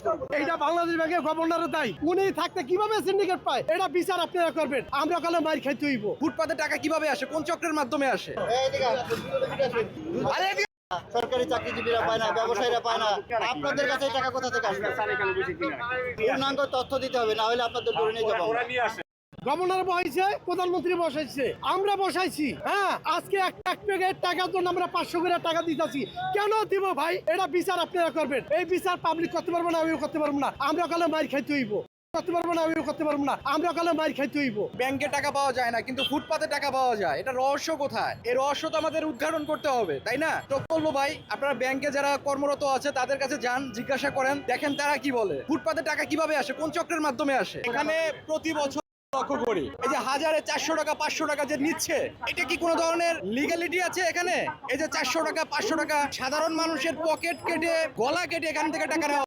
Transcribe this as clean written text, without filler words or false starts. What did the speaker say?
করবো। এইটা বাংলাদেশ ব্যাংকের গভর্নরও তাই, উনি থাকতে কিভাবে সিন্ডিকেট পায় এটা বিচার আপনারা করবেন। আমরা কালে মাইর খাইতে হইব। ফুটপাতে টাকা কিভাবে আসে, কোন চক্রের মাধ্যমে আসে? সরকারি চাকরিজীবীরা পায় না, ব্যবসায়ীরা পায় না, আপনাদের কাছে এই টাকা কোথা থেকে আসবে? পূর্ণাঙ্গ তথ্য দিতে হবে, না হলে আপনাদের ধরে নিয়ে যাবো। গভর্নর বসাইছে, প্রধানমন্ত্রী বসাইছে, আমরা বসাইছি। হ্যাঁ, আজকে এক প্যাকেট টাকার জন্য আমরা 500 করে টাকা দিতেছি। কেন দিব ভাই? এটা বিচার আপনারা করবেন। এই বিচার পাবলিক করতে পারবো না, আমিও করতে পারবো না। আমরা কালে মাইর খাইতে হইব। করতে পারবো না, আমিও করতে পারবো না। আমরা কালে মাইর খাইতে হইব। ব্যাংকে টাকা পাওয়া যায় না কিন্তু ফুটপাতে টাকা পাওয়া যায়, এটা রহস্য কোথায়? এই রহস্য তো আমাদের উদ্ঘাটন করতে হবে, তাই না? তো বলবো ভাই, আপনারা ব্যাংকে যারা কর্মরত আছে তাদের কাছে যান, জিজ্ঞাসা করেন, দেখেন তারা কি বলে। ফুটপাতে টাকা কিভাবে আসে, কোন চক্রের মাধ্যমে আসে? এখানে প্রতি বছর লক্ষ্য করি, এই যে 1000-এ 400 টাকা 500 টাকা যে নিচ্ছে, এটা কি কোনো ধরনের লিগ্যালিটি আছে এখানে? এই যে 400 টাকা 500 টাকা সাধারণ মানুষের পকেট কেটে, গলা কেটে এখান থেকে টাকা নেওয়া